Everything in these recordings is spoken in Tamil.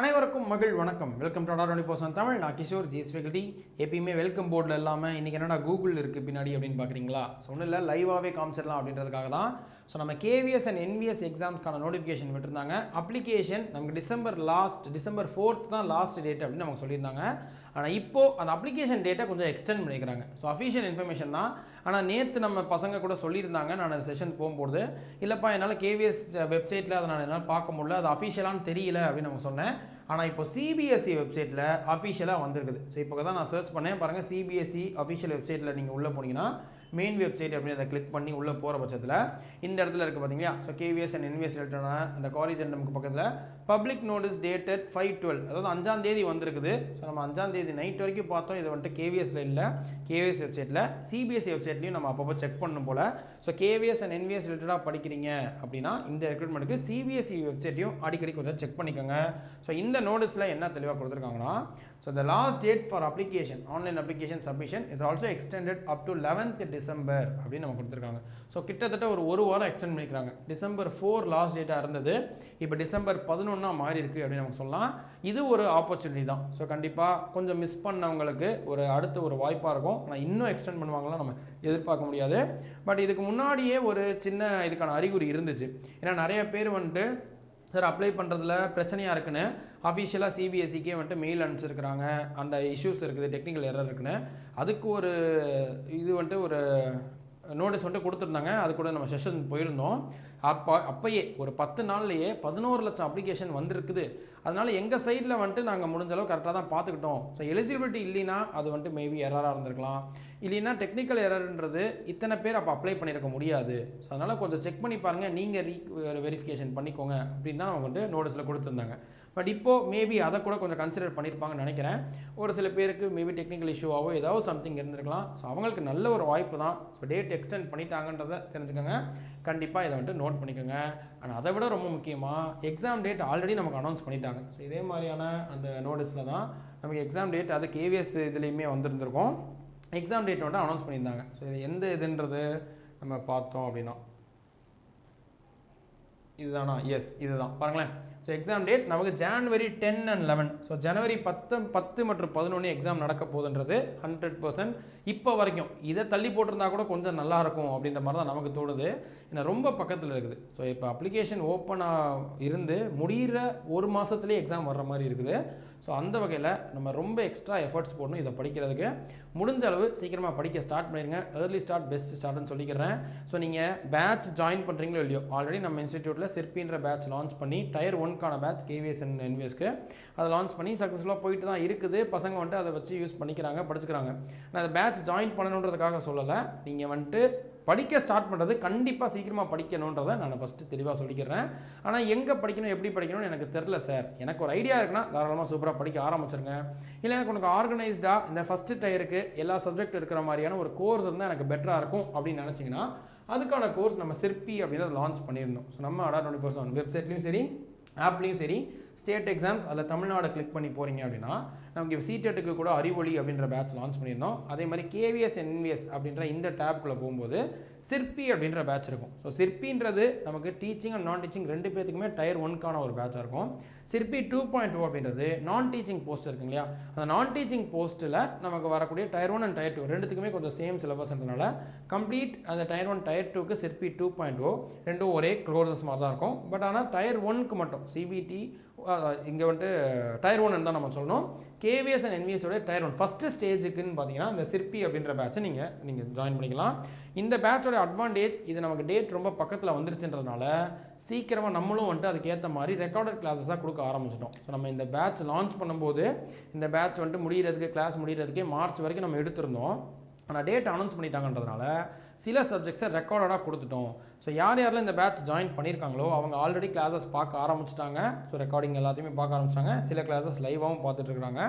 அனைவருக்கும் மகிழ் வணக்கம். Welcome to Tata 24/7 Tamil. நான் கிஷோர் ஜிஎஸ் ஃபேக்கல்டி. எப்பயுமே வெல்கம் போர்டில் இல்லாமல் இன்றைக்கி என்னடா கூகுள் இருக்குது பின்னாடி அப்படின்னு பார்க்குறீங்களா? ஸோ ஒன்றும் இல்லை, லைவாகவே காமிச்சிடலாம் அப்படின்றதுக்காக தான். ஸோ நம்ம கேவிஎஸ் அண்ட் என்விஎஸ் எக்ஸாம்ஸ்க்கான நோட்டிஃபிகேஷன் விட்டுருந்தாங்க. அப்ளிகேஷன் நமக்கு டிசம்பர் 4th தான் லாஸ்ட் டேட் அப்படின்னு நமக்கு சொல்லியிருந்தாங்க. ஆனால் இப்போது அந்த அப்ளிகேஷன் டேட்டை கொஞ்சம் எக்ஸ்டெண்ட் பண்ணிக்கிறாங்க. ஸோ அஃபிஷியல் இன்ஃபர்மேஷன் தான். ஆனால் நேற்று நம்ம பசங்க கூட சொல்லியிருந்தாங்க, நான் செஷன் போகும்போது இல்லைப்பா என்னால் கேவிஎஸ் வெப்சைட்டில் அதை நான் என்னால் பார்க்க முடியல, அது அஃபிஷியலானு தெரியல அப்படின்னு நம்ம சொன்னேன். ஆனால் இப்போ சிபிஎஸ்சி வெப்சைட்டில் அஃபிஷியலாக வந்திருக்குது. ஸோ இப்போ தான் நான் சர்ச் பண்ணேன் பாருங்கள், சிபிஎஸ்சி அஃபிஷியல் வெப்சைட்டில் நீங்கள் உள்ளே போனீங்கன்னா மெயின் வெப்சைட் அப்படின்னு அதை கிளிக் பண்ணி உள்ளே போகிற பட்சத்தில் இந்த இடத்துல இருக்குது பார்த்தீங்களா? ஸோ கேவிஎஸ் அண்ட் என்விஎஸ் ரிலேட்டடான இந்த காலேஜ் நமக்கு பக்கத்தில் பப்ளிக் நோட்டீஸ் டேட்டட் 5/12, அதாவது 5ஆம் தேதி வந்திருக்குது. ஸோ நம்ம 5ஆம் தேதி நைட் வரைக்கும் பார்த்தோம். இது வந்துட்டு கேவிஎஸ்ல இல்லை, கேவிஎஸ் வெப்சைட்டில். சிபிஎஸ்சி வெப்சைட்லையும் நம்ம அப்பப்போ செக் பண்ணணும் போல். ஸோ கேவிஎஸ் அண்ட் என்விஎஸ் ரிலேட்டடாக படிக்கிறீங்க அப்படின்னா இந்த ரெக்ரூட்மெண்ட்டுக்கு சிபிஎஸ்சி வெப்சைட்டையும் அடிக்கடி கொஞ்சம் செக் பண்ணிக்கோங்க. ஸோ இந்த நோட்டீஸில் என்ன தெளிவாக கொடுத்துருக்காங்கன்னா, so the last date for application, online application submission is also extended up to 11th December அப்படின்னு நம்ம கொடுத்துருக்காங்க. ஸோ கிட்டத்தட்ட ஒரு வாரம் எக்ஸ்டெண்ட் பண்ணிக்கிறாங்க. டிசம்பர் 4 லாஸ்ட் டேட்டாக இருந்தது, இப்போ டிசம்பர் 11 மாறி இருக்குது அப்படின்னு நமக்கு சொல்லலாம். இது ஒரு ஆப்பர்ச்சுனிட்டி தான். ஸோ கண்டிப்பாக கொஞ்சம் மிஸ் பண்ணவங்களுக்கு அடுத்த ஒரு வாய்ப்பாக இருக்கும். ஆனால் இன்னும் எக்ஸ்டெண்ட் பண்ணுவாங்களாம் நம்ம எதிர்பார்க்க முடியாது. பட் இதுக்கு முன்னாடியே ஒரு சின்ன இதுக்கான அறிகுறி இருந்துச்சு. ஏன்னா நிறைய பேர் வந்துட்டு சார் அப்ளை பண்ணுறதுல பிரச்சனையாக இருக்குன்னு அஃபிஷியலாக சிபிஎஸ்சிக்கே வந்துட்டு மெயில் அனுப்பிச்சிருக்கிறாங்க, அந்த இஷ்யூஸ் இருக்குது, டெக்னிக்கல் எரர் இருக்குன்னு. அதுக்கு ஒரு நோட்டீஸ் வந்துட்டு கொடுத்துருந்தாங்க. அது கூட நம்ம செஷன் போயிருந்தோம். அப்போயே ஒரு 10 நாள்லையே 11 லட்சம் அப்ளிகேஷன் வந்திருக்குது. அதனால் எங்கள் சைடில் வந்துட்டு நாங்கள் முடிஞ்ச அளவு கரெக்டாக தான் பார்த்துக்கிட்டோம். ஸோ எலிஜிபிலிட்டி இல்லைன்னா அது வந்துட்டு மேபி எரராக இருந்திருக்கலாம், இல்லைன்னா டெக்னிக்கல் எரர்ன்றது இத்தனை பேர் அப்போ அப்ளை பண்ணியிருக்க முடியாது. ஸோ அதனால் கொஞ்சம் செக் பண்ணி பாருங்கள், நீங்கள் வெரிஃபிகேஷன் பண்ணிக்கோங்க அப்படின்னு தான் அவங்க வந்துட்டு நோட்டீஸில் கொடுத்துருந்தாங்க. பட் இப்போது மேபி அதை கூட கொஞ்சம் கன்சிடர் பண்ணியிருப்பாங்கன்னு நினைக்கிறேன். ஒரு சில பேருக்கு மேபி டெக்னிக்கல் இஷ்யூவாகவோ ஏதாவது சம்திங் இருந்திருக்கலாம். ஸோ அவங்களுக்கு நல்ல ஒரு வாய்ப்பு தான். ஸோ டேட் எக்ஸ்டெண்ட் பண்ணிட்டாங்கன்றதை தெரிஞ்சுக்கோங்க. கண்டிப்பாக இதை வந்துட்டு நோட் பண்ணிக்கோங்க. ஆனால் அதை விட ரொம்ப முக்கியமாக எக்ஸாம் டேட் ஆல்ரெடி நமக்கு அனௌன்ஸ் பண்ணிட்டாங்க. ஸோ இதே மாதிரியான அந்த நோட்டீஸில் தான் நமக்கு எக்ஸாம் டேட் அது கேவிஎஸ் இதுலேயுமே வந்திருந்திருக்கும். எக்ஸாம் டேட் வந்துட்டு அனௌன்ஸ் பண்ணியிருந்தாங்க. ஸோ இது எந்த இதுன்றது நம்ம பார்த்தோம் அப்படின்னா இதுதானா? எஸ், இதுதான் பாருங்களேன். ஸோ எக்ஸாம் டேட் நமக்கு January 10 and 11. ஸோ January 10 மற்றும் 11 எக்ஸாம் நடக்க போகுதுன்றது 100%. இப்போ வரைக்கும் இதை தள்ளி போட்டிருந்தா கூட கொஞ்சம் நல்லாயிருக்கும் அப்படின்ற மாதிரி தான் நமக்கு தோணுது. ஏன்னா ரொம்ப பக்கத்தில் இருக்குது. ஸோ இப்போ அப்ளிகேஷன் ஓப்பனாக இருந்து முடிகிற ஒரு மாதத்துலேயே எக்ஸாம் வர்ற மாதிரி இருக்குது. ஸோ அந்த வகையில் நம்ம ரொம்ப எக்ஸ்ட்ரா எஃபர்ட்ஸ் போடணும் இதை படிக்கிறதுக்கு. முடிஞ்ச அளவு சீக்கிரமாக படிக்க ஸ்டார்ட் பண்ணிடுங்க. ஏர்லி ஸ்டார்ட் பெஸ்ட் ஸ்டார்ட்னு சொல்லிக்கிறேன். ஸோ நீங்கள் பேட்ச் ஜாயின் பண்ணுறீங்களோ இல்லையோ, ஆல்ரெடி நம்ம இன்ஸ்டிடியூட்டில் சிற்பின்ற பேட்ச் லான்ச் பண்ணி Tier 1க்கான பேட்ச் கேவிஎஸ் அண்ட் என்விஎஸ்க்கு அதை லான்ச் பண்ணி சக்ஸஸ்ஃபுல்லாக போயிட்டு தான் இருக்குது. பசங்க வந்துட்டு அதை வச்சு யூஸ் பண்ணிக்கிறாங்க, படிச்சுக்கிறாங்க. நான் அதை பேட்ச் ஜாயின் பண்ணணுன்றதுக்காக சொல்லலை. நீங்கள் வந்துட்டு படிக்க ஸ்டார்ட் பண்ணுறது கண்டிப்பாக சீக்கிரமாக படிக்கணுன்றதை நான் ஃபஸ்ட்டு தெளிவாக சொல்லிக்கிறேன். ஆனால் எங்கே படிக்கணும், எப்படி படிக்கணும்னு எனக்கு தெரில சார், எனக்கு ஒரு ஐடியா இருக்குன்னா தாராளமாக சூப்பராக படிக்க ஆரம்பிச்சிருங்க. இல்லை எனக்கு உனக்கு ஆர்கனைஸ்டாக இந்த ஃபஸ்ட்டு டயருக்கு எல்லா சப்ஜெக்ட் இருக்கிற மாதிரியான ஒரு கோர்ஸ் இருந்தால் எனக்கு பெட்டராக இருக்கும் அப்படின்னு நினச்சிங்கன்னா அதுக்கான கோர்ஸ் நம்ம சிற்பி அப்படின்றத லான்ச் பண்ணியிருந்தோம். ஸோ நம்ம டாடா 24/7 வெப்சைட்லையும் சரி, ஆப்லேயும் சரி, ஸ்டேட் எக்ஸாம்ஸ் அதில் தமிழ்நாடு கிளிக் பண்ணி போகிறீங்க அப்படின்னா நமக்கு சிடெட்டுக்கு கூட அறிவொளி அப்படின்ற பேட்ச் லான்ச் பண்ணியிருந்தோம். அதே மாதிரி கேவிஎஸ் என்விஎஸ் அப்படின்ற இந்த டேப்குள்ளே போகும்போது சிற்பி அப்படின்ற பேட்ச் இருக்கும். ஸோ சிற்பின்றது நமக்கு டீச்சிங் அண்ட் நான் டீச்சிங் ரெண்டு பேத்துக்குமே Tier 1க்கான ஒரு பேட்சாக இருக்கும். சிற்பி 2.0 அப்படின்றது நான் டீச்சிங் போஸ்ட் இருக்கு இல்லையா, அந்த நான் டீச்சிங் போஸ்ட்டில் நமக்கு வரக்கூடிய Tier 1 அண்ட் Tier 2 ரெண்டுத்துக்குமே கொஞ்சம் சேம் சிலபஸ்ன்றனால கம்ப்ளீட் அந்த Tier 1 Tier 2க்கு சிற்பி 2.0 ரெண்டும் ஒரே க்ளோசஸ் மாதிரி தான் இருக்கும். பட் ஆனால் Tier 1க்கு மட்டும் சிபிடி இங்கே வந்துட்டு Tier 1 தான் நம்ம சொல்லணும். கேவிஎஸ் அண்ட் என்விஎஸோட Tier 1 ஃபஸ்ட்டு ஸ்டேஜுக்குன்னு பார்த்தீங்கன்னா இந்த சிற்பி அப்படின்ற பேட்சை நீங்கள் ஜாயின் பண்ணிக்கலாம். இந்த பேட்சோட அட்வான்டேஜ் இது நமக்கு டேட் ரொம்ப பக்கத்தில் வந்துருச்சுன்றதுனால சீக்கிரமாக நம்மளும் வந்துட்டு அதுக்கேற்ற மாதிரி ரெக்கார்டட் கிளாஸஸாக கொடுக்க ஆரம்பிச்சிட்டோம். ஸோ நம்ம இந்த பேட்ச் லான்ச் பண்ணும்போது இந்த பேட்ச் வந்துட்டு கிளாஸ் முடிகிறதுக்கே மார்ச் வரைக்கும் நம்ம எடுத்திருந்தோம். ஆனால் டேட் அனௌன்ஸ் பண்ணிட்டாங்கன்றதுனால சில சப்ஜெக்ட்ஸை ரெக்கார்டடாக கொடுத்துட்டோம். ஸோ யாரெல்லாம் இந்த பேட்ச் ஜாயின் பண்ணியிருக்காங்களோ அவங்க ஆல்ரெடி கிளாஸஸ் பார்க்க ஆரம்பிச்சிட்டாங்க. ஸோ ரெக்கார்டிங் எல்லாத்தையுமே பார்க்க ஆரம்பிச்சிட்டாங்க. சில கிளாஸஸ் லைவாகவும் பார்த்துட்ருக்காங்க.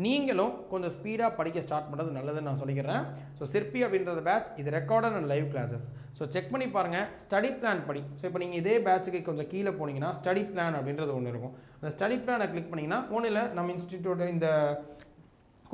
நீங்களும் கொஞ்சம் ஸ்பீடாக படிக்க ஸ்டார்ட் பண்ணுறது நல்லதுன்னு நான் சொல்லிக்கிறேன். ஸோ சிற்பி அப்படின்றது பேட்ச் இது recorded and live classes. So check பண்ணி பாருங்கள், ஸ்டடி பிளான் படி. ஸோ இப்போ நீங்கள் இதே பேட்சுக்கு கொஞ்சம் கீழே போனீங்கன்னா ஸ்டடி பிளான் அப்படின்றது ஒன்று இருக்கும். அந்த ஸ்டடி பிளானை கிளிக் பண்ணிங்கன்னா ஒன்றில் நம்ம இன்ஸ்டிடியூட் இந்த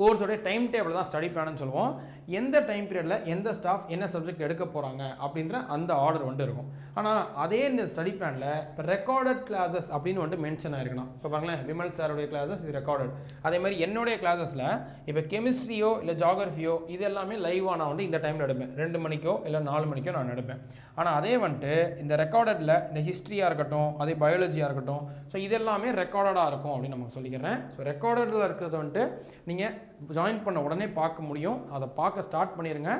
கோர்ஸோடைய டைம் டேபிள் தான் ஸ்டடி பிளான்னு சொல்லுவோம். எந்த டைம் பீரியடில் எந்த ஸ்டாஃப் என்ன சப்ஜெக்ட் எடுக்க போகிறாங்க அப்படின்ற அந்த ஆர்டர் வந்துட்டு இருக்கும். ஆனால் அதே இந்த ஸ்டடி பிளானில் இப்போ ரெக்கார்டட் கிளாஸஸ் அப்படின்னு வந்துட்டு மென்ஷன் ஆயிருக்கணும். இப்போ பாருங்களேன், விமல் சாருடைய கிளாஸஸ் இது ரெக்கார்டட். அதே மாதிரி என்னுடைய கிளாஸஸில் இப்போ கெமிஸ்ட்ரியோ இல்லை ஜாகிரஃபியோ இது எல்லாமே லைவாக நான் வந்து இந்த டைமில் எடுப்பேன். 2 மணிக்கோ இல்லை 4 மணிக்கோ நான் எடுப்பேன். ஆனால் அதே வந்துட்டு இந்த ரெக்கார்டடில் இந்த ஹிஸ்ட்ரியாக இருக்கட்டும், அதே பயாலஜியாக இருக்கட்டும், ஸோ இது எல்லாமே ரெக்கார்டடாக இருக்கும் அப்படின்னு நமக்கு சொல்லிக்கிறேன். ஸோ ரெக்கார்டடில் இருக்கிறத வந்துட்டு நீங்கள் ஜாயின் பண்ண உடனே பார்க்க முடியும். அதை பார்க்க ஸ்டார்ட் பண்ணிடுங்க.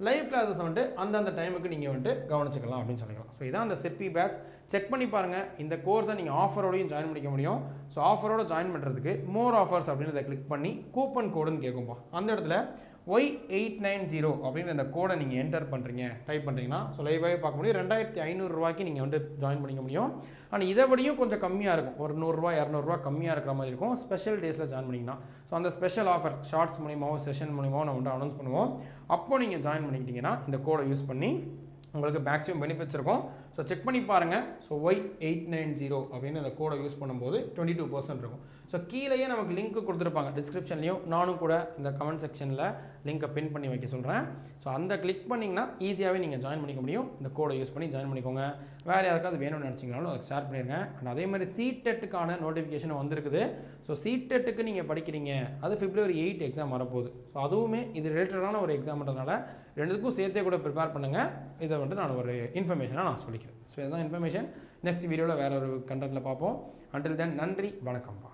லைவ் கிளாஸஸ் வந்துட்டு அந்தந்த டைமுக்கு நீங்கள் வந்துட்டு கவனிச்சுக்கலாம் அப்படின்னு சொல்லிக்கலாம். ஸோ இதான் அந்த சிற்பி பேட்ச். செக் பண்ணி பாருங்கள். இந்த கோர்ஸை நீங்கள் ஆஃபரோடையும் ஜாயின் பண்ணிக்க முடியும். ஸோ ஆஃபரோட ஜாயின் பண்ணுறதுக்கு மோர் ஆஃபர்ஸ் அப்படின்றத கிளிக் பண்ணி கூப்பன் கோடுன்னு கேட்கும்பா. அந்த இடத்துல Y890 அப்படின்ற இந்த கோடை நீங்கள் என்டர் பண்ணுறீங்க, டைப் பண்ணுறீங்கன்னா ஸோ லைவாகவே பார்க்க முடியும். 2500 ரூபாய்க்கு நீங்கள் வந்து ஜாயின் பண்ணிக்க முடியும். ஆனால் இதை விடையும் கொஞ்சம் கம்மியாக இருக்கும். ஒரு 100 ரூபா 200 ரூபா கம்மியாக இருக்கிற மாதிரி இருக்கும் ஸ்பெஷல் டேஸில் ஜாயின் பண்ணிங்கன்னா. ஸோ அந்த ஸ்பெஷல் ஆஃபர் ஷார்ட்ஸ் மூலியமாவோ செஷன் மூலியமாவோ நம்ம வந்து அனௌன்ஸ் பண்ணுவோம். அப்போ நீங்கள் ஜாயின் பண்ணிக்கிட்டீங்கன்னா இந்த கோடை யூஸ் பண்ணி உங்களுக்கு மேக்ஸிமம் பெனிஃபிட்ஸ் இருக்கும். ஸோ செக் பண்ணி பாருங்கள். ஸோ Y890 அப்படின்னு அந்த கோடை யூஸ் பண்ணும்போது 22% இருக்கும். ஸோ கீழேயே நமக்கு லிங்க் கொடுத்துருப்பாங்க டிஸ்கிரிப்ஷன்லையும். நானும் கூட இந்த கமெண்ட் செக்ஷனில் லிங்கை பின் பண்ணி வைக்க சொல்கிறேன். ஸோ அந்த கிளிக் பண்ணிங்கன்னா ஈஸியாகவே நீங்கள் ஜாயின் பண்ணிக்க முடியும். இந்த கோடை யூஸ் பண்ணி ஜாயின் பண்ணிக்கோங்க. வேறு யாருக்காவது வேணும்னு நினச்சிங்கனாலும் அதுக்கு ஷேர் பண்ணிடுங்க. அண்ட் அதே மாதிரி CTETக்கான நோட்டிஃபிகேஷன் வந்திருக்குது. ஸோ CTETக்கு நீங்கள் படிக்கிறீங்க, அது February 8 எக்ஸாம் வரப்போகுது. ஸோ அதுவுமே இது ரிலேட்டடான ஒரு எக்ஸாம்ன்றதுனால ரெண்டுத்துக்கும் சேர்த்தே கூட ப்ரிப்பேர் பண்ணுங்கள். இதை வந்து நான் ஒரு இன்ஃபர்மேஷனாக நான் சொல்லிக்கிறேன். ஸோ இதுதான் இன்ஃபர்மேஷன். நெக்ஸ்ட் வீடியோவில் வேறு ஒரு கண்டென்ட்டில் பார்ப்போம். அண்டில் தென் நன்றி, வணக்கம்ப்பா.